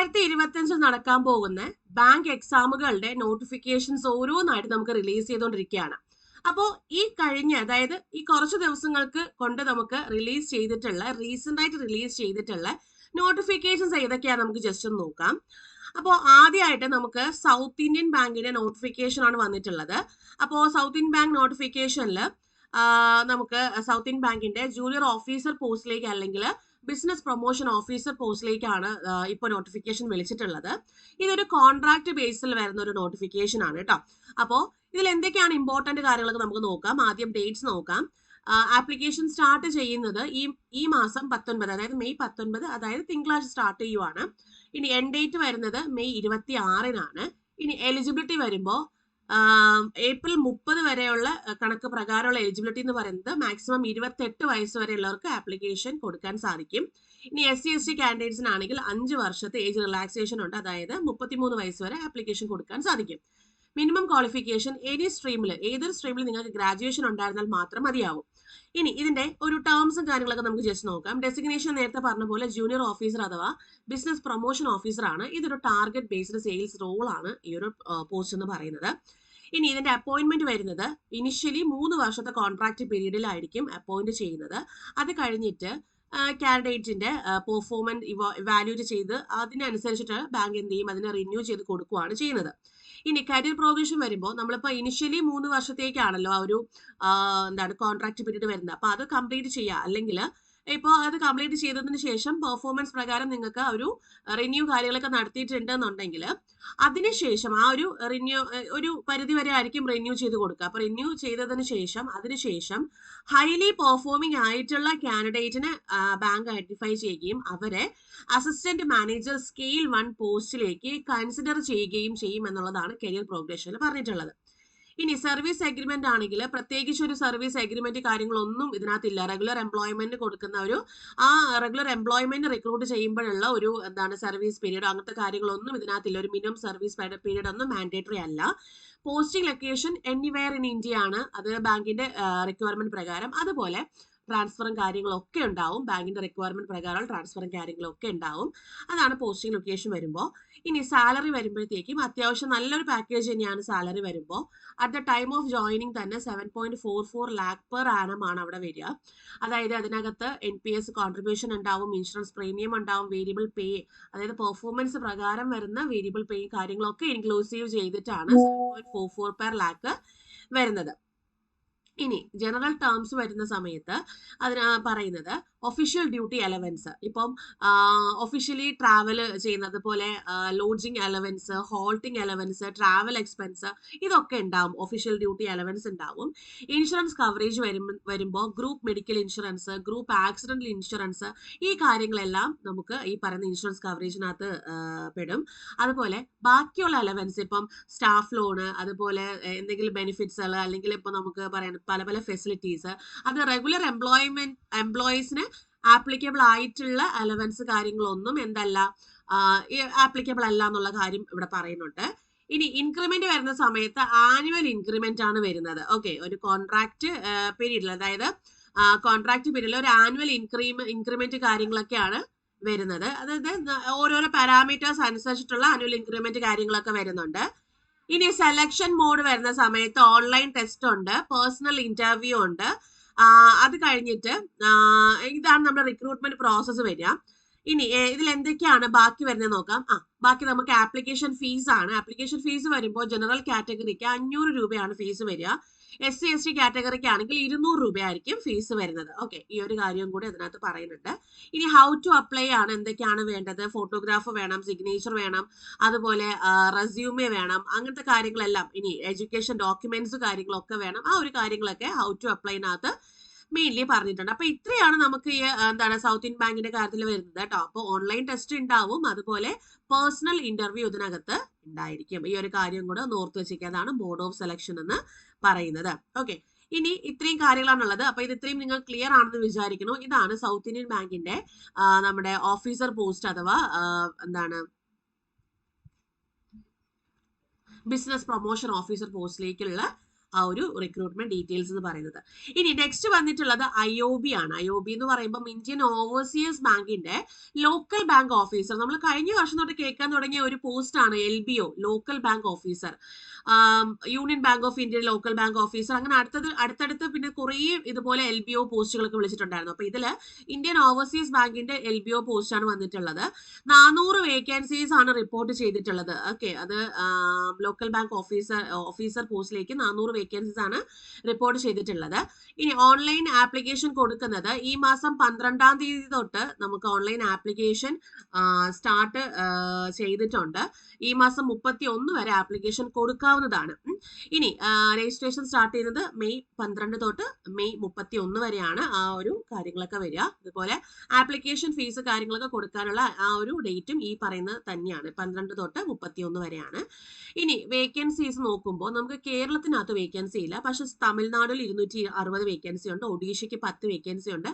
2025 നടക്കാൻ പോകുന്ന bank എക്സാമുകളുടെ notifications ഓരോന്നായിട്ട് നമുക്ക് റിലീസ് ചെയ്തുകൊണ്ടിരിക്കുകയാണ്. അപ്പോൾ ഈ കഴിഞ്ഞ, അതായത് ഈ കുറച്ച് ദിവസങ്ങൾക്ക് കൊണ്ട് നമുക്ക് റീസെന്റ് ആയിട്ട് റിലീസ് ചെയ്തിട്ടുള്ള നോട്ടിഫിക്കേഷൻസ് ഏതൊക്കെയാണ് നമുക്ക് ജസ്റ്റ് ഒന്ന് നോക്കാം. അപ്പോൾ ആദ്യമായിട്ട് നമുക്ക് സൗത്ത് ഇന്ത്യൻ ബാങ്കിന്റെ നോട്ടിഫിക്കേഷൻ ആണ് വന്നിട്ടുള്ളത്. അപ്പോൾ സൗത്ത് ഇന്ത്യൻ ബാങ്ക് നോട്ടിഫിക്കേഷനിൽ നമുക്ക് സൗത്ത് ഇന്ത്യൻ ബാങ്കിന്റെ ജൂനിയർ ഓഫീസർ പോസ്റ്റിലേക്ക് അല്ലെങ്കിൽ ബിസിനസ് പ്രൊമോഷൻ ഓഫീസർ പോസ്റ്റിലേക്കാണ് ഇപ്പോൾ നോട്ടിഫിക്കേഷൻ വിളിച്ചിട്ടുള്ളത്. ഇതൊരു കോൺട്രാക്ട് ബേസിൽ വരുന്ന ഒരു നോട്ടിഫിക്കേഷൻ ആണ് കേട്ടോ. അപ്പോൾ ഇതിൽ എന്തൊക്കെയാണ് ഇമ്പോർട്ടന്റ് കാര്യങ്ങളൊക്കെ നമുക്ക് നോക്കാം. ആദ്യം ഡേറ്റ്സ് നോക്കാം. ആപ്ലിക്കേഷൻ സ്റ്റാർട്ട് ചെയ്യുന്നത് ഈ മാസം 19, അതായത് മെയ് 19, അതായത് തിങ്കളാഴ്ച സ്റ്റാർട്ട് ചെയ്യുവാണ്. ഇനി എൻഡ് ഡേറ്റ് വരുന്നത് മെയ് 26-നാണ്. ഇനി എലിജിബിലിറ്റി വരുമ്പോൾ ഏപ്രിൽ 30 വരെയുള്ള കണക്ക് പ്രകാരമുള്ള എലിജിബിലിറ്റി എന്ന് പറയുന്നത് മാക്സിമം 28 വയസ്സ് വരെയുള്ളവർക്ക് ആപ്ലിക്കേഷൻ കൊടുക്കാൻ സാധിക്കും. ഇനി SC/ST കാൻഡിഡേറ്റ്സിനാണെങ്കിൽ 5 വർഷത്തെ ഏജ് റിലാക്സേഷൻ ഉണ്ട്, അതായത് 33 വയസ്സ് വരെ ആപ്ലിക്കേഷൻ കൊടുക്കാൻ സാധിക്കും. മിനിമം ക്വാളിഫിക്കേഷൻ ഏതൊരു സ്ട്രീമിൽ നിങ്ങൾക്ക് ഗ്രാജുവേഷൻ ഉണ്ടായിരുന്നാൽ മാത്രം മതിയാവും. ഇനി ഇതിന്റെ ഒരു ടേംസും കാര്യങ്ങളൊക്കെ നമുക്ക് ജസ്റ്റ് നോക്കാം. ഡെസിഗ്നേഷൻ നേരത്തെ പറഞ്ഞ പോലെ ജൂനിയർ ഓഫീസർ അഥവാ ബിസിനസ് പ്രൊമോഷൻ ഓഫീസർ ആണ്. ഇതൊരു ടാർഗറ്റ് ബേസ്ഡ് സെയിൽസ് റോൾ ആണ് ഈ ഒരു പോസ്റ്റ് എന്ന് പറയുന്നത്. ഇനി ഇതിന്റെ അപ്പോയിന്റ്മെന്റ് വരുന്നത് ഇനിഷ്യലി 3 വർഷത്തെ കോൺട്രാക്ട് പീരീഡിലായിരിക്കും അപ്പോയിന്റ് ചെയ്യുന്നത്. അത് കഴിഞ്ഞിട്ട് കാൻഡിഡേറ്റിന്റെ പെർഫോമൻസ് ഇവാലുവേറ്റ് ചെയ്ത് അതിനനുസരിച്ചിട്ട് ബാങ്ക് എന്ത് ചെയ്യും, അതിനെ റിന്യൂ ചെയ്ത് കൊടുക്കുകയാണ് ചെയ്യുന്നത്. ഇനി കരിയർ പ്രോഗ്രഷൻ വരുമ്പോൾ നമ്മളിപ്പോൾ ഇനിഷ്യലി 3 വർഷത്തേക്കാണല്ലോ ആ ഒരു കോൺട്രാക്ട് പീരീഡ് വരുന്നത്. അപ്പൊ അത് കംപ്ലീറ്റ് ചെയ്യുക, അല്ലെങ്കിൽ ഇപ്പോൾ അത് കംപ്ലീറ്റ് ചെയ്തതിന് ശേഷം പെർഫോമൻസ് പ്രകാരം നിങ്ങൾക്ക് ഒരു റിന്യൂ കാര്യങ്ങളൊക്കെ നടത്തിയിട്ടുണ്ടെന്നുണ്ടെങ്കിൽ അതിനുശേഷം ആ ഒരു ഒരു പരിധി വരെ ആയിരിക്കും റിന്യൂ ചെയ്ത് കൊടുക്കുക. അപ്പൊ റിന്യൂ ചെയ്തതിന് ശേഷം അതിനുശേഷം ഹൈലി പെർഫോമിംഗ് ആയിട്ടുള്ള കാൻഡിഡേറ്റിനെ ബാങ്ക് ഐഡന്റിഫൈ ചെയ്യുകയും അവരെ അസിസ്റ്റന്റ് മാനേജർ സ്കെയിൽ 1 പോസ്റ്റിലേക്ക് കൺസിഡർ ചെയ്യുകയും ചെയ്യും എന്നുള്ളതാണ് കരിയർ പ്രോഗ്രഷനിൽ പറഞ്ഞിട്ടുള്ളത്. ഇനി സർവീസ് എഗ്രിമെന്റ് ആണെങ്കിൽ പ്രത്യേകിച്ച് ഒരു സർവീസ് എഗ്രിമെന്റ് കാര്യങ്ങളൊന്നും ഇതിനകത്തില്ല. റെഗുലർ എംപ്ലോയ്മെന്റ് കൊടുക്കുന്ന ആ റെഗുലർ എംപ്ലോയ്മെന്റ് റിക്രൂട്ട് ചെയ്യുമ്പോഴുള്ള ഒരു സർവീസ് പീരീഡ് അങ്ങനത്തെ കാര്യങ്ങളൊന്നും ഇതിനകത്തില്ല. ഒരു മിനിമം സർവീസ് പീരീഡ് ഒന്നും മാൻഡേറ്ററി അല്ല. Posting location anywhere in India ആണ്, അത് ബാങ്കിന്റെ റിക്വയർമെന്റ് പ്രകാരം. അതുപോലെ ട്രാൻസ്ഫറും കാര്യങ്ങളൊക്കെ ഉണ്ടാവും, ബാങ്കിന്റെ റിക്വയർമെന്റ് പ്രകാരമുള്ള ട്രാൻസ്ഫറും കാര്യങ്ങളൊക്കെ ഉണ്ടാവും. അതാണ് പോസ്റ്റിംഗ് ലൊക്കേഷൻ വരുമ്പോൾ. ഇനി സാലറി വരുമ്പോഴത്തേക്കും അത്യാവശ്യം നല്ലൊരു പാക്കേജ് തന്നെയാണ് സാലറി വരുമ്പോൾ. At the time of joining തന്നെ 7.44 lakh പെർ ആനം ആണ് അവിടെ വരിക. അതായത് അതിനകത്ത് NPS കോൺട്രിബ്യൂഷൻ ഉണ്ടാവും, ഇൻഷുറൻസ് പ്രീമിയം ഉണ്ടാവും, വേരിയബിൾ പേ, അതായത് പെർഫോമൻസ് പ്രകാരം വരുന്ന വേരിയബിൾ പേ കാര്യങ്ങളൊക്കെ ഇൻക്ലൂസീവ് ചെയ്തിട്ടാണ് 7.44 per lakh വരുന്നത്. ഇനി ജനറൽ ടേംസ് വരുന്ന സമയത്ത് അതിന് പറയുന്നത് ഒഫീഷ്യൽ ഡ്യൂട്ടി അലവൻസ്, ഇപ്പം ഒഫീഷ്യലി ട്രാവൽ ചെയ്യുന്നത് പോലെ lodging allowance, halting allowance, travel expense, ഇതൊക്കെ ഉണ്ടാവും. ഒഫീഷ്യൽ ഡ്യൂട്ടി അലവൻസ് ഉണ്ടാവും. ഇൻഷുറൻസ് കവറേജ് വരുമ്പോൾ group medical insurance, group accidental insurance, ഈ കാര്യങ്ങളെല്ലാം നമുക്ക് ഈ പറയുന്ന ഇൻഷുറൻസ് കവറേജിനകത്ത് പെടും. അതുപോലെ ബാക്കിയുള്ള അലവൻസ്, ഇപ്പം സ്റ്റാഫ് ലോണ്, അതുപോലെ എന്തെങ്കിലും ബെനിഫിറ്റ്സുകൾ, അല്ലെങ്കിൽ ഇപ്പൊ നമുക്ക് പറയാൻ പല ഫെസിലിറ്റീസ്, അത് റെഗുലർ എംപ്ലോയീസിന് ആപ്ലിക്കബിൾ ആയിട്ടുള്ള അലവൻസ് കാര്യങ്ങളൊന്നും ആപ്ലിക്കബിൾ അല്ല എന്നുള്ള കാര്യം ഇവിടെ പറയുന്നുണ്ട്. ഇനി ഇൻക്രിമെന്റ് വരുന്ന സമയത്ത് ആനുവൽ ഇൻക്രിമെന്റ് ആണ് വരുന്നത്. ഓക്കെ, ഒരു കോൺട്രാക്ട് പീരീഡിൽ, അതായത് കോൺട്രാക്ട് പീരീഡിൽ ഒരു ആനുവൽ ഇൻക്രിമെന്റ് കാര്യങ്ങളൊക്കെയാണ് വരുന്നത്. അതായത് ഓരോരോ പാരാമീറ്റേഴ്സ് അനുസരിച്ചിട്ടുള്ള ആനുവൽ ഇൻക്രിമെന്റ് കാര്യങ്ങളൊക്കെ വരുന്നുണ്ട്. ഇനി സെലക്ഷൻ മോഡ് വരുന്ന സമയത്ത് ഓൺലൈൻ ടെസ്റ്റ് ഉണ്ട്, പേഴ്സണൽ ഇന്റർവ്യൂ ഉണ്ട്. അത് കഴിഞ്ഞിട്ട് ഇതാണ് നമ്മുടെ റിക്രൂട്ട്മെന്റ് പ്രോസസ്സ് വരിക. ഇനി ഇതിൽ എന്തൊക്കെയാണ് ബാക്കി വരുന്നത് നോക്കാം. ബാക്കി നമുക്ക് ആപ്ലിക്കേഷൻ ഫീസ് ആണ്. ആപ്ലിക്കേഷൻ ഫീസ് വരുമ്പോൾ ജനറൽ കാറ്റഗറിക്ക് 500 രൂപയാണ് ഫീസ് വരിക. SC/ST കാറ്റഗറിക്ക് ആണെങ്കിൽ 200 രൂപയായിരിക്കും ഫീസ് വരുന്നത്. ഓക്കെ, ഈ ഒരു കാര്യം കൂടി അതിനകത്ത് പറയുന്നുണ്ട്. ഇനി ഹൗ ടു അപ്ലൈ ആണ്, എന്തൊക്കെയാണ് വേണ്ടത്, ഫോട്ടോഗ്രാഫ് വേണം, സിഗ്നേച്ചർ വേണം, അതുപോലെ റെസ്യൂമെ വേണം, അങ്ങനത്തെ കാര്യങ്ങളെല്ലാം. ഇനി എഡ്യൂക്കേഷൻ ഡോക്യുമെന്റ്സ് കാര്യങ്ങളൊക്കെ വേണം. ആ ഒരു കാര്യങ്ങളൊക്കെ ഹൗ ടു അപ്ലൈനകത്ത് മെയിൻലി പറഞ്ഞിട്ടുണ്ട്. അപ്പൊ ഇത്രയാണ് നമുക്ക് ഈ സൗത്ത് ഇന്ത്യൻ ബാങ്കിന്റെ കാര്യത്തിൽ വരുന്നത് കേട്ടോ. അപ്പൊ ഓൺലൈൻ ടെസ്റ്റ് ഉണ്ടാവും, അതുപോലെ പേഴ്സണൽ ഇന്റർവ്യൂ ഇതിനകത്ത് ഉണ്ടായിരിക്കും. ഈ ഒരു കാര്യം കൂടെ ഒന്ന് ഓർത്ത് വെച്ചിരിക്കുന്നതാണ് മോഡ് ഓഫ് സെലക്ഷൻ എന്ന് പറയുന്നത്. ഓക്കെ, ഇനി ഇത്രയും കാര്യങ്ങളാണുള്ളത്. അപ്പൊ ഇത് ഇത്രയും നിങ്ങൾ ക്ലിയർ ആണെന്ന് വിചാരിക്കുന്നു. ഇതാണ് സൗത്ത് ഇന്ത്യൻ ബാങ്കിന്റെ നമ്മുടെ ഓഫീസർ പോസ്റ്റ് അഥവാ ബിസിനസ് പ്രൊമോഷൻ ഓഫീസർ പോസ്റ്റിലേക്കുള്ള ആ ഒരു റിക്രൂട്ട്മെന്റ് ഡീറ്റെയിൽസ് എന്ന് പറയുന്നത്. ഇനി നെക്സ്റ്റ് വന്നിട്ടുള്ളത് IOB ആണ്. IOB എന്ന് പറയുമ്പോൾ ഇന്ത്യൻ ഓവർസീസ് ബാങ്കിന്റെ ലോക്കൽ ബാങ്ക് ഓഫീസർ. നമ്മൾ കഴിഞ്ഞ വർഷം തൊട്ട് കേൾക്കാൻ തുടങ്ങിയ ഒരു പോസ്റ്റ് ആണ് LBO, local bank officer. Union bank of India local bank officer, അങ്ങനെ അടുത്തടുത്ത് പിന്നെ കുറേ ഇതുപോലെ LBO പോസ്റ്റുകളൊക്കെ വിളിച്ചിട്ടുണ്ടായിരുന്നു. അപ്പൊ ഇതില് ഇന്ത്യൻ ഓവർസീസ് ബാങ്കിന്റെ LBO പോസ്റ്റ് ആണ് വന്നിട്ടുള്ളത്. 400 വേക്കൻസീസ് ആണ് റിപ്പോർട്ട് ചെയ്തിട്ടുള്ളത്. ഓക്കെ, അത് ലോക്കൽ ബാങ്ക് ഓഫീസർ പോസ്റ്റിലേക്ക് 400 വേക്കൻസീസ് ആണ് റിപ്പോർട്ട് ചെയ്തിട്ടുള്ളത്. ഇനി ഓൺലൈൻ ആപ്ലിക്കേഷൻ കൊടുക്കുന്നത് ഈ മാസം 12-ാം തീയതി തൊട്ട് നമുക്ക് ഓൺലൈൻ ആപ്ലിക്കേഷൻ സ്റ്റാർട്ട് ചെയ്തിട്ടുണ്ട്. ഈ മാസം 31 വരെ ആപ്ലിക്കേഷൻ കൊടുക്കാവുന്നതാണ്. ഇനി രജിസ്ട്രേഷൻ സ്റ്റാർട്ട് ചെയ്യുന്നത് മെയ് 12 തൊട്ട് മെയ് 31 വരെയാണ് ആ ഒരു കാര്യങ്ങളൊക്കെ വരിക. അതുപോലെ ആപ്ലിക്കേഷൻ ഫീസ് കാര്യങ്ങളൊക്കെ കൊടുക്കാനുള്ള ആ ഒരു ഡേറ്റും ഈ പറയുന്നത് തന്നെയാണ്, 12 തൊട്ട് 31 വരെയാണ്. ഇനി വേക്കൻസീസ് നോക്കുമ്പോൾ നമുക്ക് കേരളത്തിനകത്ത് വേക്കൻസി ഇല്ല, പക്ഷെ തമിഴ്നാട്ടിൽ 260 വേക്കൻസി ഉണ്ട്, ഒഡീഷയ്ക്ക് 10 വേക്കൻസി ഉണ്ട്,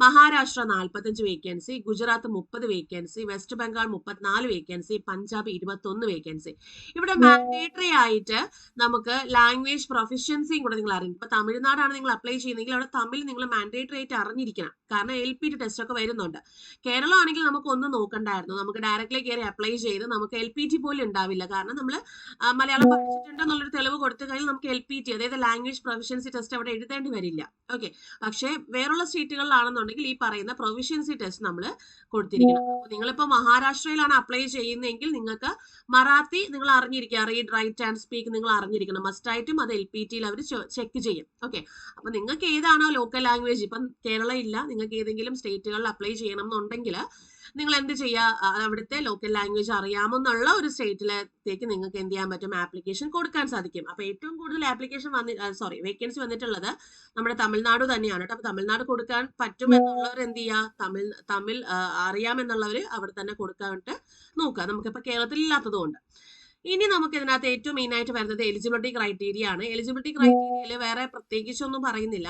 Maharashtra 45 vacancy, Gujarat 30 vacancy, west Bengal 34 vacancy, Punjab 21 vacancy. ഇവിടെ മാൻഡേറ്ററി ആയിട്ട് നമുക്ക് ലാംഗ്വേജ് പ്രൊഫഷ്യൻസിയും കൂടെ നിങ്ങൾ അറിയും. ഇപ്പൊ തമിഴ്നാടാണ് നിങ്ങൾ അപ്ലൈ ചെയ്യുന്നതെങ്കിൽ അവിടെ തമിഴ് നിങ്ങൾ മാൻഡേറ്ററി ആയിട്ട് അറിഞ്ഞിരിക്കണം, കാരണം LPT ടെസ്റ്റ് ഒക്കെ വരുന്നുണ്ട്. കേരളം ആണെങ്കിൽ നമുക്ക് ഒന്നും നോക്കണ്ടായിരുന്നു, നമുക്ക് ഡയറക്റ്റ്ലി കയറി അപ്ലൈ ചെയ്ത് നമുക്ക് LPT പോലും ഉണ്ടാവില്ല, കാരണം നമ്മൾ മലയാളം പഠിച്ചിട്ടുണ്ടെന്നുള്ളൊരു തെളിവ് കൊടുത്തു കഴിഞ്ഞാൽ നമുക്ക് LPT, അതായത് ലാംഗ്വേജ് പ്രൊഫഷ്യൻസി ടെസ്റ്റ് അവിടെ എഴുതേണ്ടി വരില്ല. ഓക്കെ, പക്ഷേ വേറുള്ള സ്റ്റേറ്റുകളിലാണെന്നുണ്ടെങ്കിൽ ഈ പറയുന്ന പ്രൊഫഷ്യൻസി ടെസ്റ്റ് നമ്മൾ കൊടുത്തിരിക്കണം. അപ്പോൾ നിങ്ങളിപ്പോൾ മഹാരാഷ്ട്രയിലാണ് അപ്ലൈ ചെയ്യുന്നതെങ്കിൽ നിങ്ങൾക്ക് മറാത്തി നിങ്ങൾ അറിഞ്ഞിരിക്കുക, റീഡ് റൈറ്റ് ആൻഡ് സ്പീക്ക് നിങ്ങൾ അറിഞ്ഞിരിക്കണം, മസ്റ്റായിട്ടും അത് LPTയിൽ അവർ ചെക്ക് ചെയ്യും. ഓക്കെ, അപ്പൊ നിങ്ങൾക്ക് ഏതാണോ ലോക്കൽ ലാംഗ്വേജ്, ഇപ്പം കേരളം ഇല്ല, നിങ്ങൾക്ക് ഏതെങ്കിലും സ്റ്റേറ്റുകളിൽ അപ്ലൈ ചെയ്യണം എന്നുണ്ടെങ്കിൽ നിങ്ങൾ എന്ത് ചെയ്യുക, അവിടുത്തെ ലോക്കൽ ലാംഗ്വേജ് അറിയാമെന്നുള്ള ഒരു സ്റ്റേറ്റിലേക്ക് നിങ്ങൾക്ക് എന്ത് ചെയ്യാൻ പറ്റും, ആപ്ലിക്കേഷൻ കൊടുക്കാൻ സാധിക്കും. അപ്പൊ ഏറ്റവും കൂടുതൽ വേക്കൻസി വന്നിട്ടുള്ളത് നമ്മുടെ തമിഴ്നാട് തന്നെയാണ് കേട്ടോ. അപ്പൊ തമിഴ്നാട് കൊടുക്കാൻ പറ്റുമെന്നുള്ളവർ എന്ത് ചെയ്യുക, തമിഴ് അറിയാമെന്നുള്ളവർ അവിടെ തന്നെ കൊടുക്കാനായിട്ട് നോക്കുക, നമുക്കിപ്പോ കേരളത്തിൽ ഇല്ലാത്തതുകൊണ്ട്. ഇനി നമുക്ക് ഇതിനകത്ത് ഏറ്റവും മെയിൻ ആയിട്ട് വരുന്നത് എലിജിബിലിറ്റി ക്രൈറ്റീരിയ ആണ്. എലിജിബിലിറ്റി ക്രൈറ്റീരിയയിൽ വേറെ പ്രത്യേകിച്ചൊന്നും പറയുന്നില്ല.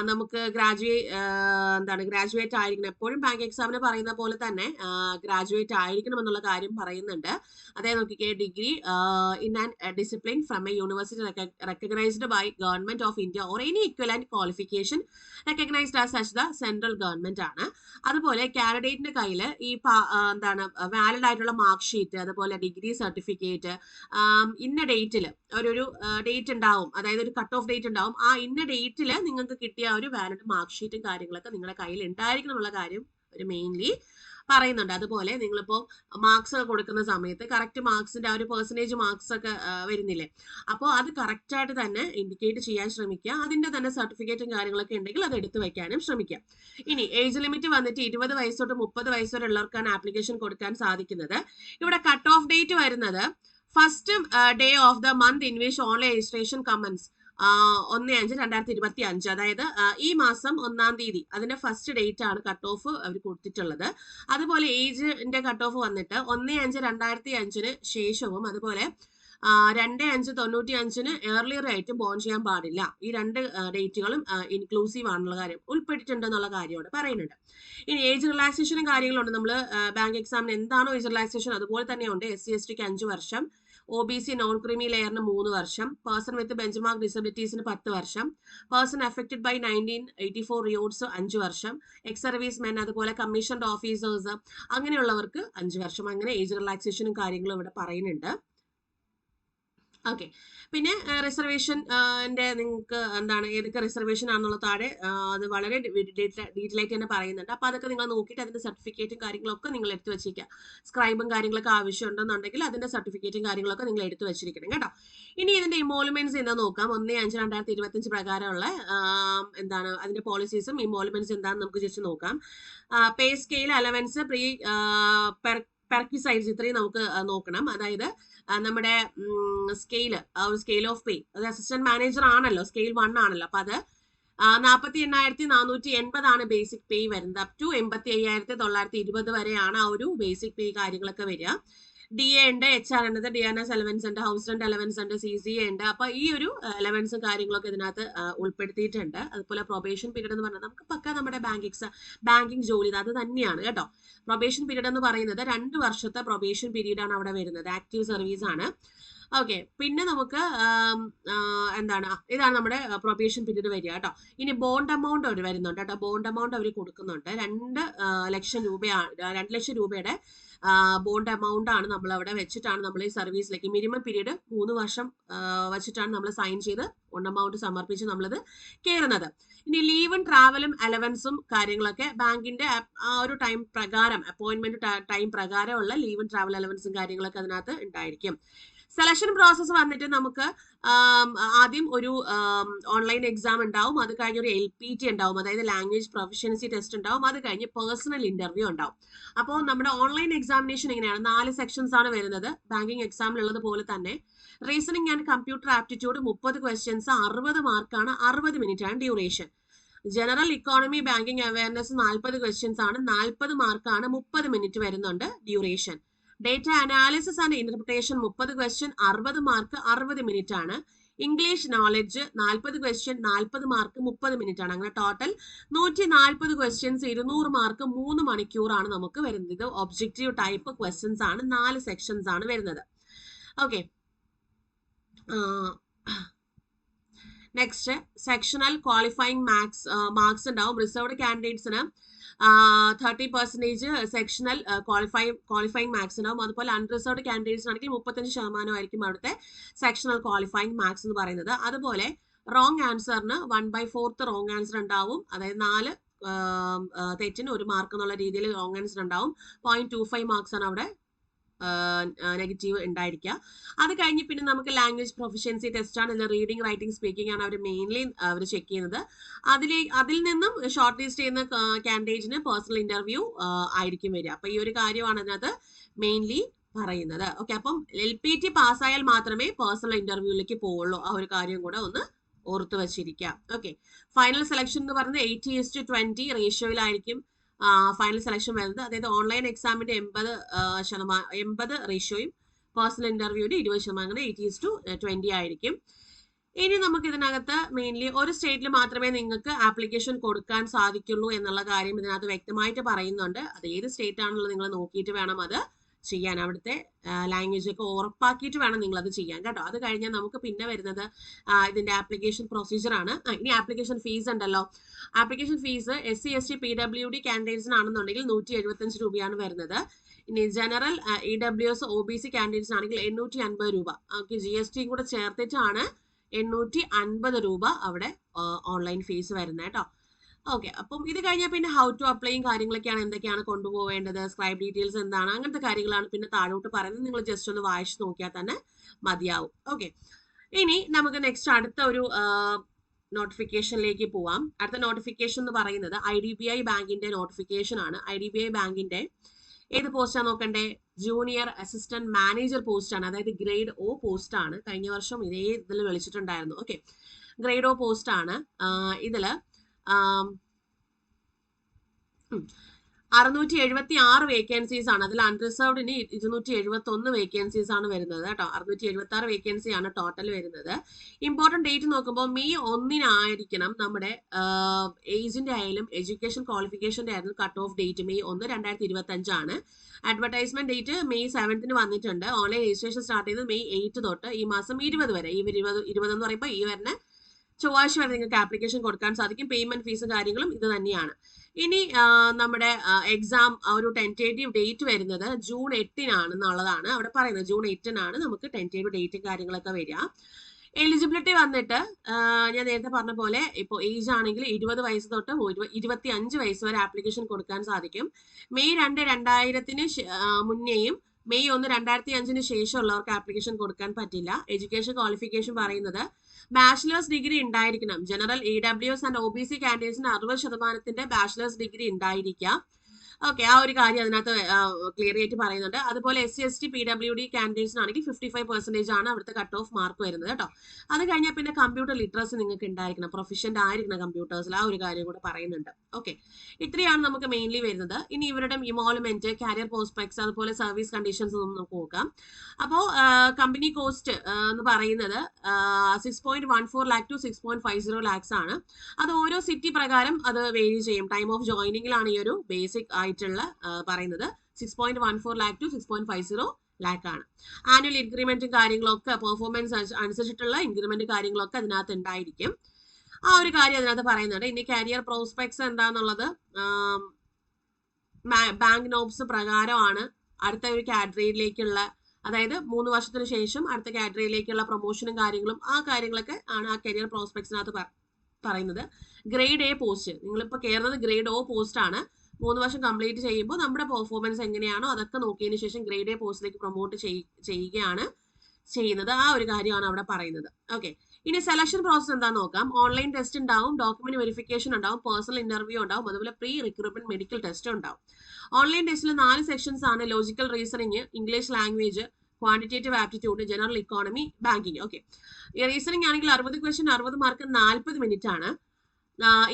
നമുക്ക് ഗ്രാജുവേറ്റ് ആയിരിക്കണം, എപ്പോഴും ബാങ്ക് എക്സാമിന് പറയുന്ന പോലെ തന്നെ ഗ്രാജുവേറ്റ് ആയിരിക്കണം എന്നുള്ള കാര്യം പറയുന്നുണ്ട്. അതായത് നോക്കിക്കേ, degree in and discipline from a university recognised by government of India or any equivalent qualification recognised as such the central government ആണ്. അതുപോലെ കാൻഡിഡേറ്റിന്റെ കയ്യിൽ ഈ വാലിഡ് ആയിട്ടുള്ള മാർക്ക് ഷീറ്റ്, അതുപോലെ ഡിഗ്രി സർട്ടിഫിക്കറ്റ്, ഇന്ന ഡേറ്റിൽ ഒരു ഡേറ്റ് ഉണ്ടാവും, അതായത് ഒരു കട്ട് ഓഫ് ഡേറ്റ് ഉണ്ടാവും, ആ ഇന്ന ഡേറ്റിൽ നിങ്ങൾക്ക് കിട്ടിയ ഒരു വാലിഡ് മാർക്ക് ഷീറ്റും കാര്യങ്ങളൊക്കെ നിങ്ങളുടെ കയ്യിൽ ഉണ്ടായിരിക്കണം എന്നുള്ള കാര്യം ഒരു മെയിൻലി പറയുന്നുണ്ട്. അതുപോലെ നിങ്ങളിപ്പോൾ മാർക്സ് കൊടുക്കുന്ന സമയത്ത് കറക്റ്റ് മാർക്സിന്റെ ആ ഒരു പെർസെന്റേജ് മാർക്സ് ഒക്കെ വരുന്നില്ലേ, അപ്പോൾ അത് കറക്റ്റ് ആയിട്ട് തന്നെ ഇൻഡിക്കേറ്റ് ചെയ്യാൻ ശ്രമിക്കുക. അതിന്റെ തന്നെ സർട്ടിഫിക്കറ്റും കാര്യങ്ങളൊക്കെ ഉണ്ടെങ്കിൽ അത് എടുത്തു വെക്കാനും ശ്രമിക്കുക. ഇനി ഏജ് ലിമിറ്റ് വന്നിട്ട് 20 വയസ്സ് തൊട്ട് 30 വയസ്സ് വരെ ഉള്ളവർക്കാണ് ആപ്ലിക്കേഷൻ കൊടുക്കാൻ സാധിക്കുന്നത്. ഇവിടെ കട്ട് ഓഫ് ഡേറ്റ് വരുന്നത് first day of the month in which online registration comments 1/5/2025, അതായത് ഈ മാസം 1-ാം തീയതി, അതിന്റെ ഫസ്റ്റ് ഡേറ്റ് ആണ് കട്ട് ഓഫ് അവർ കൊടുത്തിട്ടുള്ളത്. അതുപോലെ ഏജിന്റെ കട്ട് ഓഫ് വന്നിട്ട് 1/5/2005 ശേഷവും, അതുപോലെ 2/5/95 ഏർലിയർ ആയിട്ടും ബോൺ ചെയ്യാൻ പാടില്ല. ഈ രണ്ട് ഡേറ്റുകളും ഇൻക്ലൂസീവ് ആണെന്നുള്ള കാര്യം, ഉൾപ്പെട്ടിട്ടുണ്ടെന്നുള്ള കാര്യമാണ് പറയുന്നുണ്ട്. ഇനി ഏജ് റിലാക്സേഷനും കാര്യങ്ങളുണ്ട്. നമ്മൾ ബാങ്ക് എക്സാമിന് എന്താണോ ഏജ് റിലാക്സേഷൻ അതുപോലെ തന്നെയുണ്ട്. SC/STക്ക് 5 വർഷം, OBC നോൺ ക്രീമി ലെയറിന് 3 വർഷം, പേഴ്സൺ വിത്ത് ബെഞ്ച് മാർക്ക് ഡിസബിലിറ്റീസിന് 10 വർഷം, പേഴ്സൺ അഫക്റ്റഡ് ബൈ 1984 റിയോട്സ് 5 വർഷം, എക്സ് സർവീസ് മെൻ, അതുപോലെ കമ്മീഷൻഡ് ഓഫീസേഴ്സ് അങ്ങനെയുള്ളവർക്ക് 5 വർഷം. അങ്ങനെ ഏജ് റിലാക്സേഷനും കാര്യങ്ങളും ഇവിടെ പറയുന്നുണ്ട്. ഓക്കെ, പിന്നെ റിസർവേഷൻ്റെ നിങ്ങൾക്ക് ഏതൊക്കെ റിസർവേഷൻ ആണെന്നുള്ള താഴെ അത് വളരെ ഡീറ്റെയിൽ ആയിട്ട് തന്നെ പറയുന്നുണ്ട്. അപ്പോൾ അതൊക്കെ നിങ്ങൾ നോക്കിയിട്ട് അതിന്റെ സർട്ടിഫിക്കറ്റും കാര്യങ്ങളൊക്കെ നിങ്ങൾ എടുത്തു വെച്ചിരിക്കുക. സ്ക്രൈബും കാര്യങ്ങളൊക്കെ ആവശ്യമുണ്ടെന്നുണ്ടെങ്കിൽ അതിന്റെ സർട്ടിഫിക്കറ്റും കാര്യങ്ങളൊക്കെ നിങ്ങൾ എടുത്തു വെച്ചിരിക്കണം കേട്ടോ. ഇനി ഇതിന്റെ ഇമോളുമെന്റ്സ് എന്താ നോക്കാം. 1/5/2025 പ്രകാരമുള്ള അതിന്റെ പോളിസീസും ഇമോളുമെന്റ്സ് എന്താണെന്ന് നമുക്ക് ജസ്റ്റ് നോക്കാം. പേ സ്കെയിൽ, അലവൻസ്, പ്രീ പെർക്വിസൈറ്റ്സ്, ഇത്രയും നമുക്ക് നോക്കണം. അതായത് നമ്മുടെ സ്കെയിൽ ഓഫ് പേ, അത് അസിസ്റ്റന്റ് മാനേജർ ആണല്ലോ, സ്കെയിൽ 1 ആണല്ലോ, അപ്പൊ അത് 48,480 ആണ് ബേസിക് പേ വരുന്നത്. അപ് ടു 85,920 വരെയാണ് ആ ഒരു ബേസിക് പേ കാര്യങ്ങളൊക്കെ വരിക. DA ഉണ്ട്, HR ഉണ്ട്, DNS അലവൻസ് ഉണ്ട്, ഹൗസ് റെന്റ് അലവൻസ് ഉണ്ട്, CCA ഉണ്ട്. അപ്പൊ ഈ ഒരു അലവൻസും കാര്യങ്ങളൊക്കെ ഇതിനകത്ത് ഉൾപ്പെടുത്തിയിട്ടുണ്ട്. അതുപോലെ പ്രൊബേഷൻ പീരീഡ് എന്ന് പറഞ്ഞാൽ നമുക്ക് പക്ക നമ്മുടെ ബാങ്കിങ് ജോലി അത് തന്നെയാണ് കേട്ടോ. പ്രൊബേഷൻ പീരീഡ് എന്ന് പറയുന്നത് 2 വർഷത്തെ പ്രൊബേഷൻ പീരീഡ് ആണ് അവിടെ വരുന്നത്. ആക്റ്റീവ് സർവീസ് ആണ്. ഓക്കെ, പിന്നെ നമുക്ക് എന്താണ് ഇതാണ് നമ്മുടെ പ്രൊബേഷൻ പീരീഡ് വരിക കേട്ടോ. ഇനി ബോണ്ട് എമൗണ്ട് അവർ വരുന്നുണ്ട് കേട്ടോ. ബോണ്ട് എമൗണ്ട് അവർ കൊടുക്കുന്നുണ്ട്. 2 ലക്ഷം രൂപയാണ്, 2 ലക്ഷം രൂപയുടെ ബോണ്ട് എമൗണ്ട് ആണ് നമ്മൾ അവിടെ വെച്ചിട്ടാണ് നമ്മൾ ഈ സർവീസിലേക്ക് മിനിമം പീരീഡ് 3 വർഷം വെച്ചിട്ടാണ് നമ്മൾ സൈൻ ചെയ്ത് ബോണ്ട് എമൗണ്ട് സമർപ്പിച്ച് നമ്മളത് കയറുന്നത്. ഇനി ലീവും ട്രാവലും അലവൻസും കാര്യങ്ങളൊക്കെ ബാങ്കിന്റെ ആ ഒരു ടൈം പ്രകാരം, അപ്പോയിന്റ്മെന്റ് ടൈം പ്രകാരമുള്ള ലീവും ട്രാവൽ അലവൻസും കാര്യങ്ങളൊക്കെ അതിനകത്ത് ഉണ്ടായിരിക്കും. സെലക്ഷൻ പ്രോസസ്സ് വന്നിട്ട് നമുക്ക് ആദ്യം ഒരു ഓൺലൈൻ എക്സാം ഉണ്ടാവും, അത് കഴിഞ്ഞ് ഒരു LPT ഉണ്ടാവും, അതായത് ലാംഗ്വേജ് പ്രൊഫഷ്യൻസി ടെസ്റ്റ് ഉണ്ടാവും, അത് കഴിഞ്ഞ് പേഴ്സണൽ ഇന്റർവ്യൂ ഉണ്ടാവും. അപ്പോൾ നമ്മുടെ ഓൺലൈൻ എക്സാമിനേഷൻ എങ്ങനെയാണ്, 4 സെക്ഷൻസ് ആണ് വരുന്നത് ബാങ്കിങ് എക്സാമിലുള്ളത് പോലെ തന്നെ. Reasoning and computer aptitude 30 questions, 60 മാർക്കാണ്, 60 മിനിറ്റ് ആണ് duration. General economy banking awareness 40 questions ആണ്, 40 മാർക്കാണ്, 30 മിനിറ്റ് വരുന്നുണ്ട് duration. Data analysis and interpretation 30 question, 60 mark, 60 minute ആണ്. English knowledge 40 question, 40 mark, 30 minute ആണ്. അങ്ങനെ ടോട്ടൽ 140 ക്വസ്റ്റ്യൻസ്, 200 മാർക്ക്, 3 മണിക്കൂറാണ് നമുക്ക് വരുന്നത്. ഇത് ഒബ്ജക്റ്റീവ് ടൈപ്പ് ക്വസ്റ്റ്യൻസ് ആണ്, 4 സെക്ഷൻസ് ആണ് വരുന്നത്. Okay, next sectional qualifying marks ഉണ്ടാവും. റിസർവ്ഡ് കാൻഡിഡേറ്റ്സിന് 30% സെക്ഷണൽ ക്വാളിഫയിങ് മാർക്സ് ഉണ്ടാവും. അതുപോലെ അൺറിസർവ്ഡ് കാൻഡിഡേറ്റ്സ് ആണെങ്കിൽ 35% ആയിരിക്കും അവിടുത്തെ സെക്ഷണൽ ക്വാളിഫയിങ് മാർക്സ് എന്ന് പറയുന്നത്. അതുപോലെ റോങ് ആൻസറിന് 1/4 റോങ് ആൻസർ ഉണ്ടാവും, അതായത് 4 തെറ്റിന് 1 മാർക്ക് എന്നുള്ള രീതിയിൽ റോങ് ആൻസർ ഉണ്ടാവും. 0.25 മാർക്സ് ആണ് അവിടെ നെഗറ്റീവ് ഉണ്ടായിരിക്കുക. അത് കഴിഞ്ഞ് പിന്നെ നമുക്ക് ലാംഗ്വേജ് പ്രൊഫഷ്യൻസി ടെസ്റ്റ് ആണ്. ഇതിൽ റീഡിംഗ് റൈറ്റിംഗ് സ്പീക്കിംഗ് ആണ് അവർ മെയിൻലി അവർ ചെക്ക് ചെയ്യുന്നത്. അതിൽ നിന്നും ഷോർട്ട് ലിസ്റ്റ് ചെയ്യുന്ന കാൻഡിഡേറ്റിന് പേഴ്സണൽ ഇന്റർവ്യൂ ആയിരിക്കും വരിക. അപ്പൊ ഈ ഒരു കാര്യമാണ് അതിനകത്ത് മെയിൻലി പറയുന്നത്. ഓക്കെ, അപ്പം LPT പാസ്സായാൽ മാത്രമേ പേഴ്സണൽ ഇന്റർവ്യൂവിലേക്ക് പോവുള്ളൂ. ആ ഒരു കാര്യം കൂടെ ഒന്ന് ഓർത്തു വെച്ചിരിക്കാം. ഓക്കെ, ഫൈനൽ സെലക്ഷൻ എന്ന് പറയുന്നത് 80:20 റേഷ്യോയിലായിരിക്കും ഫൈനൽ സെലക്ഷൻ വരുന്നത്. അതായത് ഓൺലൈൻ എക്സാമിന്റെ 80% റേഷ്യോയും പേഴ്സണൽ ഇന്റർവ്യൂവിന്റെ 20%, അങ്ങനെ 80:20 ആയിരിക്കും. ഇനി നമുക്ക് ഇതിനകത്ത് മെയിൻലി ഒരു സ്റ്റേറ്റിൽ മാത്രമേ നിങ്ങൾക്ക് ആപ്ലിക്കേഷൻ കൊടുക്കാൻ സാധിക്കുള്ളൂ എന്നുള്ള കാര്യം ഇതിനകത്ത് വ്യക്തമായിട്ട് പറയുന്നുണ്ട്. അത് ഏത് സ്റ്റേറ്റ് ആണെന്നുള്ളത് നിങ്ങൾ നോക്കിയിട്ട് വേണം അത് ചെയ്യാൻ. അവിടുത്തെ ലാംഗ്വേജ് ഒക്കെ ഉറപ്പാക്കിയിട്ട് വേണം നിങ്ങൾ അത് ചെയ്യാൻ കേട്ടോ. അത് കഴിഞ്ഞാൽ നമുക്ക് പിന്നെ വരുന്നത് ഇതിന്റെ ആപ്ലിക്കേഷൻ പ്രൊസീജിയർ ആണ്. ഇനി ആപ്ലിക്കേഷൻ ഫീസ് ഉണ്ടല്ലോ. Application fees SC ST PWD കാൻഡിഡേറ്റ്സിനാണെന്നുണ്ടെങ്കിൽ 175 രൂപയാണ് വരുന്നത്. ഇനി ജനറൽ EWS OBC കാൻഡിഡേറ്റ്സിനാണെങ്കിൽ 850 രൂപ. GST കൂടെ ചേർത്തിട്ടാണ് 850 രൂപ അവിടെ ഓൺലൈൻ ഫീസ് വരുന്നത് കേട്ടോ. ഓക്കെ, അപ്പം ഇത് കഴിഞ്ഞാൽ പിന്നെ ഹൗ ടു അപ്ലൈയും കാര്യങ്ങളൊക്കെയാണ്, എന്തൊക്കെയാണ് കൊണ്ടുപോവേണ്ടത്, സ്ക്രൈബ് ഡീറ്റെയിൽസ് എന്താണ്, അങ്ങനത്തെ കാര്യങ്ങളാണ് പിന്നെ താഴോട്ട് പറയുന്നത്. നിങ്ങൾ ജസ്റ്റ് ഒന്ന് വായിച്ച് നോക്കിയാൽ തന്നെ മതിയാവും. ഓക്കെ, ഇനി നമുക്ക് നെക്സ്റ്റ് അടുത്ത ഒരു നോട്ടിഫിക്കേഷനിലേക്ക് പോവാം. അടുത്ത നോട്ടിഫിക്കേഷൻ എന്ന് പറയുന്നത് IDBI ബാങ്കിന്റെ നോട്ടിഫിക്കേഷൻ ആണ്. IDBI ബാങ്കിന്റെ ഏത് പോസ്റ്റാണ് നോക്കണ്ടേ? ജൂനിയർ അസിസ്റ്റന്റ് മാനേജർ പോസ്റ്റ് ആണ്, അതായത് ഗ്രേഡ് O പോസ്റ്റ് ആണ്. കഴിഞ്ഞ വർഷം ഇതേ ഇതിൽ വിളിച്ചിട്ടുണ്ടായിരുന്നു. ഓക്കെ, ഗ്രേഡ് O പോസ്റ്റ് ആണ്. ഇതില് 676 വേക്കൻസീസ് ആണ്. അതിൽ അൺറിസർവ്ഡിന് 271 വേക്കൻസീസ് ആണ് വരുന്നത് കേട്ടോ. 676 വേക്കൻസി ആണ് ടോട്ടൽ വരുന്നത്. ഇമ്പോർട്ടന്റ് ഡേറ്റ് നോക്കുമ്പോൾ May 1 നമ്മുടെ ഏജിന്റെ ആയാലും എഡ്യൂക്കേഷൻ ക്വാളിഫിക്കേഷന്റെ ആയാലും കട്ട് ഓഫ് ഡേറ്റ് May 1, 2025 ആണ്. അഡ്വർടൈസ്മെന്റ് ഡേറ്റ് May 7 വന്നിട്ടുണ്ട്. ഓൺലൈൻ രജിസ്ട്രേഷൻ സ്റ്റാർട്ട് ചെയ്തത് May 8 തൊട്ട് ഈ മാസം 20 വരെ. ഈ 20 എന്ന് പറയുമ്പോൾ ഈ വരുന്ന ചൊവ്വാഴ്ച വരെ നിങ്ങൾക്ക് ആപ്ലിക്കേഷൻ കൊടുക്കാൻ സാധിക്കും. പേയ്മെന്റ് ഫീസും കാര്യങ്ങളും ഇത് തന്നെയാണ്. ഇനി നമ്മുടെ എക്സാം ഒരു ടെന്റേറ്റീവ് ഡേറ്റ് വരുന്നത് June 8 എന്നുള്ളതാണ് അവിടെ പറയുന്നത്. June 8 നമുക്ക് ടെന്റേറ്റീവ് ഡേറ്റും കാര്യങ്ങളൊക്കെ വരിക. എലിജിബിലിറ്റി വന്നിട്ട് ഞാൻ നേരത്തെ പറഞ്ഞ പോലെ ഇപ്പോൾ ഏജ് ആണെങ്കിൽ 20 വയസ്സ് തൊട്ട് 25 വയസ്സ് വരെ ആപ്ലിക്കേഷൻ കൊടുക്കാൻ സാധിക്കും. May 2, 2000 മുന്നേയും May 1, 2005 ശേഷമുള്ളവർക്ക് ആപ്ലിക്കേഷൻ കൊടുക്കാൻ പറ്റില്ല. എഡ്യൂക്കേഷൻ ക്വാളിഫിക്കേഷൻ പറയുന്നത് ബാച്ചിലേഴ്സ് ഡിഗ്രി ഉണ്ടായിരിക്കണം. ജനറൽ EWS ആൻഡ് OBC കാൻഡിഡേറ്റ്സിന് 60% ബാച്ചിലേഴ്സ് ഡിഗ്രി ഉണ്ടായിരിക്കാം. ഓക്കെ, ആ ഒരു കാര്യം അതിനകത്ത് ക്ലിയർ ആയിട്ട് പറയുന്നുണ്ട്. അതുപോലെ SC ST PWD കാൻഡിഡേറ്റ്സിനാണെങ്കിൽ 55% ആണ് അവിടുത്തെ കട്ട് ഓഫ് മാർക്ക് വരുന്നത് കേട്ടോ. അത് കഴിഞ്ഞാൽ പിന്നെ കമ്പ്യൂട്ടർ ലിറ്ററസി നിങ്ങൾക്ക് ഉണ്ടായിരിക്കണം, പ്രൊഫഷൻ്റ് ആയിരിക്കണം കമ്പ്യൂട്ടേഴ്സിൽ, ആ ഒരു കാര്യം കൂടെ പറയുന്നുണ്ട്. ഓക്കെ, ഇത്രയാണ് നമുക്ക് മെയിൻലി വരുന്നത്. ഇനി ഇവരുടെ ഇമോൾമെന്റ്, കാരിയർ പ്രോസ്പെക്ട്സ്, അതുപോലെ സർവീസ് കണ്ടീഷൻസ് ഒന്നും നമുക്ക് നോക്കാം. അപ്പോൾ കമ്പനി കോസ്റ്റ് എന്ന് പറയുന്നത് 6.14 lakh to 6.50 lakhs ആണ്. അത് ഓരോ സിറ്റി പ്രകാരം അത് വേരി ചെയ്യും. ടൈം ഓഫ് ജോയിനിങ്ങിലാണ് ഈ ഒരു ബേസിക് ആയിട്ടുള്ള പറയുന്നത് 6.14 lakh to 6.50 lakh ആണ്. ആനുവൽ ഇൻക്രിമെന്റും കാര്യങ്ങളൊക്കെ പെർഫോമൻസ് അനുസരിച്ചിട്ടുള്ള ഇൻക്രിമെന്റ് കാര്യങ്ങളൊക്കെ അതിനകത്ത് ഉണ്ടായിരിക്കും. ആ ഒരു കാര്യം അതിനകത്ത് പറയുന്നുണ്ട്. ഇനി കരിയർ പ്രോസ്പെക്ട്സ് എന്താന്നുള്ളത് ബാങ്ക് നോബ്സ് പ്രകാരമാണ് അടുത്ത ഒരു കാറ്റഗറിയിലേക്കുള്ള, അതായത് 3 വർഷത്തിന് ശേഷം അടുത്ത കാറ്റഗറിയിലേക്കുള്ള പ്രൊമോഷനും കാര്യങ്ങളും ആ കാര്യങ്ങളൊക്കെ ആണ് ആ കരിയർ പ്രോസ്പെക്ട്സിനകത്ത് പറയുന്നത്. ഗ്രേഡ് എ പോസ്റ്റ്, നിങ്ങളിപ്പോൾ കയറുന്നത് ഗ്രേഡ് ഒ പോസ്റ്റ് ആണ്. 3 വർഷം കംപ്ലീറ്റ് ചെയ്യുമ്പോൾ നമ്മുടെ പെർഫോമൻസ് എങ്ങനെയാണോ അതൊക്കെ നോക്കിയതിന് ശേഷം ഗ്രേഡ് എ പോസ്റ്റിലേക്ക് പ്രൊമോട്ട് ചെയ്യുകയാണ് ചെയ്യുന്നത്. ആ ഒരു കാര്യമാണ് അവിടെ പറയുന്നത്. ഓക്കെ, ഇനി സെലക്ഷൻ പ്രോസസ് എന്താണെന്ന് നോക്കാം. ഓൺലൈൻ ടെസ്റ്റ് ഉണ്ടാവും, ഡോക്യുമെന്റ് വെരിഫിക്കേഷൻ ഉണ്ടാവും, പേഴ്സണൽ ഇന്റർവ്യൂ ഉണ്ടാവും, അതുപോലെ പ്രീ റിക്രൂട്ട്മെന്റ് മെഡിക്കൽ ടെസ്റ്റ് ഉണ്ടാവും. ഓൺലൈൻ ടെസ്റ്റിൽ 4 സെക്ഷൻസ് ആണ്. Logical reasoning, English language, quantitative aptitude, general economy, banking. Okay, reasoning ആണെങ്കിൽ 60 ക്വസ്റ്റ്യൻ 60 മാർക്ക് 40 മിനിറ്റ് ആണ്.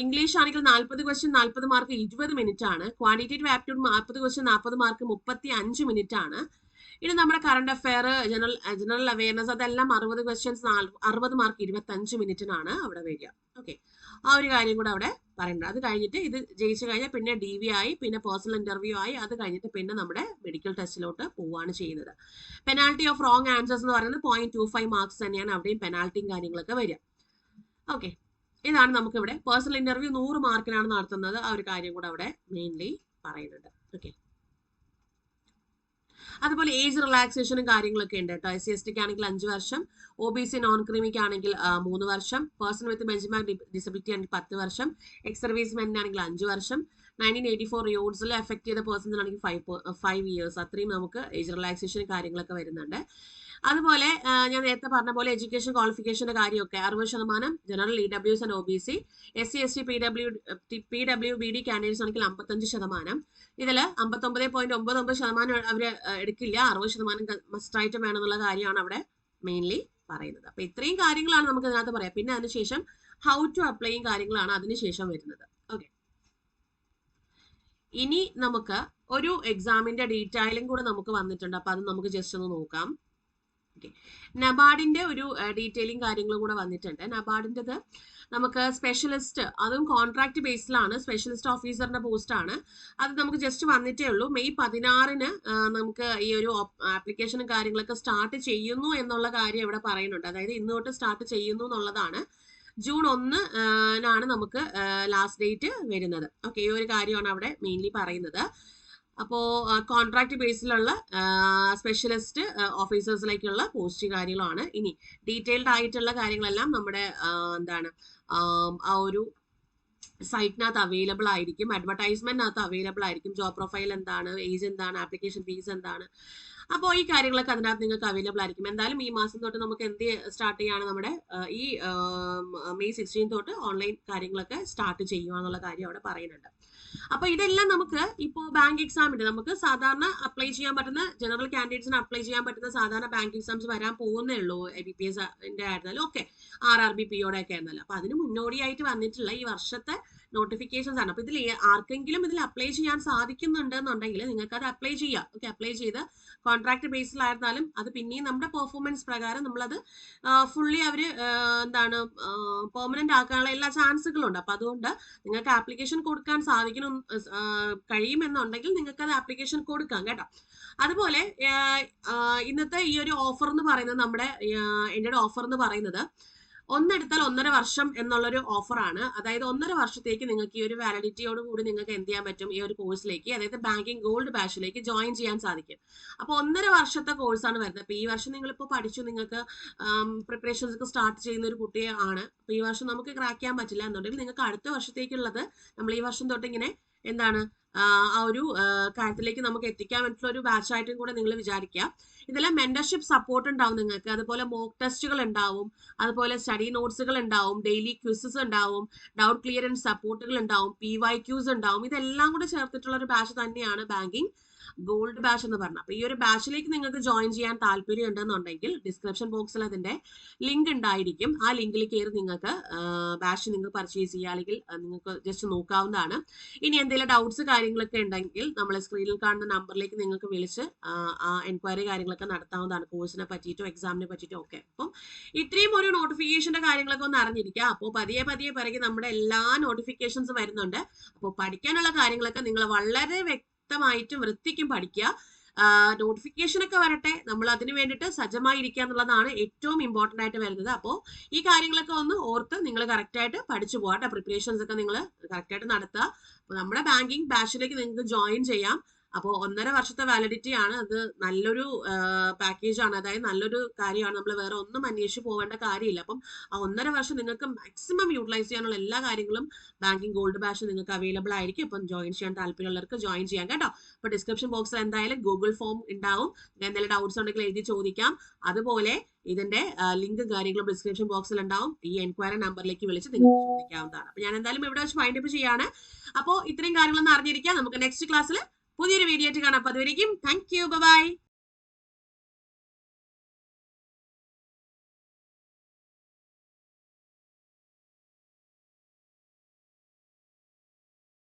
ഇംഗ്ലീഷ് ആണെങ്കിൽ 40 ക്വസ്റ്റ്യൻ 40 മാർക്ക് 20 മിനിറ്റ് ആണ്. Quantitative aptitude 40 question 40 mark 35 minute ആണ്. ഇനി നമ്മുടെ കറണ്ട് അഫയർ, ജനറൽ അവയർനെസ് അതെല്ലാം 60 ക്വസ്റ്റ്യൻസ് 60 മാർക്ക് 25 മിനിറ്റിനാണ് അവിടെ വരിക. ഓക്കെ, ആ ഒരു കാര്യം കൂടെ അവിടെ പറയേണ്ടത്. അത് കഴിഞ്ഞിട്ട് ഇത് ജയിച്ചു കഴിഞ്ഞാൽ പിന്നെ DV ആയി, പിന്നെ പേഴ്സണൽ ഇന്റർവ്യൂ ആയി, അത് കഴിഞ്ഞിട്ട് പിന്നെ നമ്മുടെ മെഡിക്കൽ ടെസ്റ്റിലോട്ട് പോവുകയാണ് ചെയ്യുന്നത്. പെനാൽറ്റി ഓഫ് റോങ് ആൻസേഴ്സ് എന്ന് പറയുന്നത് 0.25 മാർക്സ് തന്നെയാണ് അവിടെയും പെനാൽറ്റിയും കാര്യങ്ങളൊക്കെ വരിക. ഓക്കെ, ഇതാണ് നമുക്കിവിടെ പേഴ്സണൽ ഇന്റർവ്യൂ 100 മാർക്കിനാണ് നടത്തുന്നത്. ആ ഒരു കാര്യം കൂടെ അവിടെ മെയിൻലി പറയുന്നുണ്ട്. ഓക്കെ, അതുപോലെ ഏജ് റിലാക്സേഷനും കാര്യങ്ങളൊക്കെ ഉണ്ട് കേട്ടോ. SC/STക്ക് ആണെങ്കിൽ 5 വർഷം, OBC നോൺ ക്രീമിക്ക് ആണെങ്കിൽ 3 വർഷം, പേഴ്സൺ വിത്ത് ബെഞ്ച്മാർക്ക് ഡിസബിലിറ്റി ആണെങ്കിൽ 10 വർഷം, എക്സ് സർവീസ്മെന്റിനാണെങ്കിൽ 5 വർഷം, 1984 യൂട്സിൽ എഫക്ട് ചെയ്ത പേഴ്സൺസിനാണെങ്കിൽ 5 ഇയേഴ്സ്. അത്രയും നമുക്ക് ഏജ് റിലാക്സേഷനും കാര്യങ്ങളൊക്കെ വരുന്നുണ്ട്. അതുപോലെ ഞാൻ നേരത്തെ പറഞ്ഞ പോലെ എഡ്യൂക്കേഷൻ ക്വാളിഫിക്കേഷന്റെ കാര്യമൊക്കെ 60%, general EWS and OBC, SC/ST PWBD candidates ആണെങ്കിൽ 55%. ഇതിൽ 59.99% അവര് എടുക്കില്ല, 60% മസ്റ്റായിട്ട് വേണമെന്നുള്ള കാര്യമാണ് അവിടെ മെയിൻലി പറയുന്നത്. അപ്പൊ ഇത്രയും കാര്യങ്ങളാണ് നമുക്ക് ഇതിനകത്ത് പറയാം. പിന്നെ അതിനുശേഷം ഹൗ ടു അപ്ലൈയും കാര്യങ്ങളാണ് അതിനുശേഷം വരുന്നത്. ഓക്കെ, ഇനി നമുക്ക് ഒരു എക്സാമിന്റെ ഡീറ്റെയിലും കൂടെ നമുക്ക് വന്നിട്ടുണ്ട്. അപ്പൊ അത് നമുക്ക് ജസ്റ്റ് ഒന്ന് നോക്കാം. നബാർഡിന്റെ ഒരു ഡീറ്റെയിലിംഗ് കാര്യങ്ങളും കൂടെ വന്നിട്ടുണ്ട്. നബാർഡിൻ്റെത് നമുക്ക് സ്പെഷ്യലിസ്റ്റ്, അതും കോൺട്രാക്ട് ബേസിലാണ്, സ്പെഷ്യലിസ്റ്റ് ഓഫീസറിന്റെ പോസ്റ്റ് ആണ്. അത് നമുക്ക് ജസ്റ്റ് വന്നിട്ടേ ഉള്ളൂ. മെയ് 16 നമുക്ക് ഈ ഒരു ആപ്ലിക്കേഷനും കാര്യങ്ങളൊക്കെ സ്റ്റാർട്ട് ചെയ്യുന്നു എന്നുള്ള കാര്യം ഇവിടെ പറയുന്നുണ്ട്. അതായത് ഇന്ന് തൊട്ട് സ്റ്റാർട്ട് ചെയ്യുന്നു എന്നുള്ളതാണ്. ജൂൺ 1 നമുക്ക് ലാസ്റ്റ് ഡേറ്റ് വരുന്നത്. ഓക്കെ, ഈ ഒരു കാര്യമാണ് അവിടെ മെയിൻലി പറയുന്നത്. അപ്പോൾ കോൺട്രാക്ട് ബേസിലുള്ള സ്പെഷ്യലിസ്റ്റ് ഓഫീസേഴ്സിലേക്കുള്ള പോസ്റ്റ് കാര്യങ്ങളാണ്. ഇനി ഡീറ്റെയിൽഡ് ആയിട്ടുള്ള കാര്യങ്ങളെല്ലാം നമ്മുടെ എന്താണ് ആ ഒരു സൈറ്റിനകത്ത് അവൈലബിൾ ആയിരിക്കും, അഡ്വർടൈസ്മെന്റിനകത്ത് അവൈലബിൾ ആയിരിക്കും. ജോബ് പ്രൊഫൈൽ എന്താണ്, ഏജ് എന്താണ്, ആപ്ലിക്കേഷൻ ഫീസ് എന്താണ്, അപ്പോൾ ഈ കാര്യങ്ങളൊക്കെ അതിനകത്ത് നിങ്ങൾക്ക് അവൈലബിൾ ആയിരിക്കും. എന്തായാലും ഈ മാസം തൊട്ട് നമുക്ക് എന്ത് സ്റ്റാർട്ട് ചെയ്യാണ്, നമ്മുടെ ഈ May 16 തൊട്ട് ഓൺലൈൻ കാര്യങ്ങളൊക്കെ സ്റ്റാർട്ട് ചെയ്യുക എന്നുള്ള കാര്യം അവിടെ പറയുന്നുണ്ട്. അപ്പൊ ഇതെല്ലാം നമുക്ക് ഇപ്പോൾ ബാങ്ക് എക്സാമിന്റെ നമുക്ക് സാധാരണ അപ്ലൈ ചെയ്യാൻ പറ്റുന്ന, ജനറൽ കാൻഡിഡേറ്റ്സിന് അപ്ലൈ ചെയ്യാൻ പറ്റുന്ന സാധാരണ ബാങ്ക് എക്സാംസ് വരാൻ പോകുന്നേ ഉള്ളൂ. IBPS ആയിരുന്നാലും ഒക്കെ RRB PO ഒക്കെ ആയിരുന്നല്ലോ. അപ്പൊ അതിന് മുന്നോടിയായിട്ട് വന്നിട്ടുള്ള ഈ വർഷത്തെ നോട്ടിഫിക്കേഷൻസ് ആണ്. അപ്പൊ ഇതിൽ ആർക്കെങ്കിലും ഇതിൽ അപ്ലൈ ചെയ്യാൻ സാധിക്കുന്നുണ്ടെന്നുണ്ടെങ്കിൽ നിങ്ങൾക്ക് അത് അപ്ലൈ ചെയ്യാം. ഓക്കെ, അപ്ലൈ ചെയ്ത് കോൺട്രാക്ട് ബേസിലായിരുന്നാലും അത് പിന്നെയും നമ്മുടെ പെർഫോമൻസ് പ്രകാരം നമ്മളത് ഫുള്ളി അവര് എന്താണ് പെർമനന്റ് ആക്കാനുള്ള എല്ലാ ചാൻസുകളും ഉണ്ട്. അപ്പൊ അതുകൊണ്ട് നിങ്ങൾക്ക് ആപ്ലിക്കേഷൻ കൊടുക്കാൻ കഴിയുമെന്നുണ്ടെങ്കിൽ നിങ്ങൾക്ക് അത് ആപ്ലിക്കേഷൻ കൊടുക്കാം കേട്ടോ. അതുപോലെ ഇന്നത്തെ ഈ ഒരു ഓഫർ എന്ന് പറയുന്നത്, നമ്മുടെ എൻ്റെ ഓഫർ എന്ന് പറയുന്നത് ഒന്നെടുത്താൽ 1.5 വർഷം എന്നുള്ളൊരു ഓഫറാണ്. അതായത് 1.5 വർഷത്തേക്ക് നിങ്ങൾക്ക് ഈ ഒരു വാലിഡിറ്റിയോട് കൂടി നിങ്ങൾക്ക് എന്ത് ചെയ്യാൻ പറ്റും, ഈ ഒരു കോഴ്സിലേക്ക്, അതായത് ബാങ്കിങ് ഗോൾഡ് ബാച്ചിലേക്ക് ജോയിൻ ചെയ്യാൻ സാധിക്കും. അപ്പോൾ 1.5 വർഷത്തെ കോഴ്സാണ് വരുന്നത്. അപ്പോൾ ഈ വർഷം നിങ്ങളിപ്പോൾ പഠിച്ചു, നിങ്ങൾക്ക് പ്രിപ്പറേഷൻസ് ഒക്കെ സ്റ്റാർട്ട് ചെയ്യുന്ന ഒരു കുട്ടിയെ ആണ്. അപ്പോൾ ഈ വർഷം നമുക്ക് ക്രാക്ക് ചെയ്യാൻ പറ്റില്ല എന്നുണ്ടെങ്കിൽ നിങ്ങൾക്ക് അടുത്ത വർഷത്തേക്കുള്ളത് നമ്മൾ ഈ വർഷം തൊട്ട് ഇങ്ങനെ എന്താണ് ആ ഒരു കാര്യത്തിലേക്ക് നമുക്ക് എത്തിക്കാൻ വേണ്ടിയിട്ടുള്ള ഒരു ബാച്ചായിട്ടും കൂടെ നിങ്ങൾ വിചാരിക്കുക. ഇതിലെ മെന്റർഷിപ്പ് സപ്പോർട്ട് ഉണ്ടാവും നിങ്ങൾക്ക്, അതുപോലെ മോക്ക് ടെസ്റ്റുകൾ ഉണ്ടാവും, അതുപോലെ സ്റ്റഡി നോട്ട്സുകൾ ഉണ്ടാവും, ഡെയിലി ക്വിസസ് ഉണ്ടാവും, ഡൗട്ട് ക്ലിയറൻസ് സപ്പോർട്ടുകൾ ഉണ്ടാവും, PYQs ഉണ്ടാവും. ഇതെല്ലാം കൂടെ ചേർത്തിട്ടുള്ള ഒരു ബാച്ച് തന്നെയാണ് ബാങ്കിങ് ഗോൾഡ് ബാച്ച് എന്ന് പറഞ്ഞത്. അപ്പൊ ഈ ഒരു ബാച്ചിലേക്ക് നിങ്ങൾക്ക് ജോയിൻ ചെയ്യാൻ താല്പര്യം ഉണ്ടെന്നുണ്ടെങ്കിൽ ഡിസ്ക്രിപ്ഷൻ ബോക്സിൽ അതിന്റെ ലിങ്ക് ഉണ്ടായിരിക്കും. ആ ലിങ്കിൽ കയറി നിങ്ങൾക്ക് ബാച്ച് നിങ്ങൾക്ക് പർച്ചേസ് ചെയ്യുക, അല്ലെങ്കിൽ നിങ്ങൾക്ക് ജസ്റ്റ് നോക്കാവുന്നതാണ്. ഇനി എന്തെങ്കിലും ഡൗട്ട്സ് കാര്യങ്ങളൊക്കെ ഉണ്ടെങ്കിൽ നമ്മളെ സ്ക്രീനിൽ കാണുന്ന നമ്പറിലേക്ക് നിങ്ങൾക്ക് വിളിച്ച് എൻക്വയറി കാര്യങ്ങളൊക്കെ നടത്താവുന്നതാണ്, കോഴ്സിനെ പറ്റിയിട്ടോ എക്സാമിനെ പറ്റിയിട്ടോ ഒക്കെ. അപ്പം ഇത്രയും ഒരു നോട്ടിഫിക്കേഷന്റെ കാര്യങ്ങളൊക്കെ ഒന്ന് അറിഞ്ഞിരിക്കുക. അപ്പോൾ പതിയെ പിറകെ നമ്മുടെ എല്ലാ നോട്ടിഫിക്കേഷൻസും വരുന്നുണ്ട്. അപ്പോൾ പഠിക്കാനുള്ള കാര്യങ്ങളൊക്കെ നിങ്ങൾ വളരെ വ്യക്തമായിട്ടും വൃത്തിക്കും പഠിക്കുക. നോട്ടിഫിക്കേഷൻ ഒക്കെ വരട്ടെ, നമ്മൾ അതിന് വേണ്ടിയിട്ട് സജ്ജമായിരിക്കുക എന്നുള്ളതാണ് ഏറ്റവും ഇമ്പോർട്ടന്റ് ആയിട്ട് വരുന്നത്. അപ്പോൾ ഈ കാര്യങ്ങളൊക്കെ ഒന്ന് ഓർത്ത് നിങ്ങൾ കറക്റ്റായിട്ട് പഠിച്ചു പോകാം. പ്രിപ്പറേഷൻസ് ഒക്കെ നിങ്ങൾ കറക്റ്റായിട്ട് നടത്തുക. അപ്പോൾ നമ്മുടെ ബാങ്കിങ് ബാച്ചിലേക്ക് നിങ്ങൾക്ക് ജോയിൻ ചെയ്യാം. അപ്പോൾ 1.5 വർഷത്തെ വാലിഡിറ്റി ആണ്. അത് നല്ലൊരു പാക്കേജ് ആണ്, അതായത് നല്ലൊരു കാര്യമാണ്. നമ്മൾ വേറെ ഒന്നും അന്വേഷിച്ച് പോകേണ്ട കാര്യമില്ല. അപ്പം ആ 1.5 വർഷം നിങ്ങൾക്ക് മാക്സിമം യൂട്ടിലൈസ് ചെയ്യാനുള്ള എല്ലാ കാര്യങ്ങളും ബാങ്കിങ് ഗോൾഡ് ബാച്ച് നിങ്ങൾക്ക് അവൈലബിൾ ആയിരിക്കും. അപ്പം ജോയിൻ ചെയ്യാൻ താല്പര്യമുള്ളവർക്ക് ജോയിൻ ചെയ്യാം കേട്ടോ. അപ്പോൾ ഡിസ്ക്രിപ്ഷൻ ബോക്സിൽ എന്തായാലും ഗൂഗിൾ ഫോം ഉണ്ടാവും. എന്തെങ്കിലും ഡൗട്ട്സ് ഉണ്ടെങ്കിൽ എഴുതി ചോദിക്കാം. അതുപോലെ ഇതിന്റെ ലിങ്ക് കാര്യങ്ങളും ഡിസ്ക്രിപ്ഷൻ ബോക്സിൽ ഉണ്ടാവും. ഈ എൻക്വയറി നമ്പറിലേക്ക് വിളിച്ച് നിങ്ങൾക്ക് ചോദിക്കാവുന്നതാണ്. അപ്പോൾ ഞാൻ എന്തായാലും ഇവിടെ വെച്ച് ഫൈൻഡ് അപ്പ് ചെയ്യാണ്. അപ്പോൾ ഇത്രയും കാര്യങ്ങളൊന്നും അറിഞ്ഞിരിക്കാം. നമുക്ക് നെക്സ്റ്റ് ക്ലാസ്സിൽ പുതിയൊരു വീഡിയോ ആയിട്ട് കാണാം. അപ്പോൾ അതുവരെയും താങ്ക് യു, ബൈ.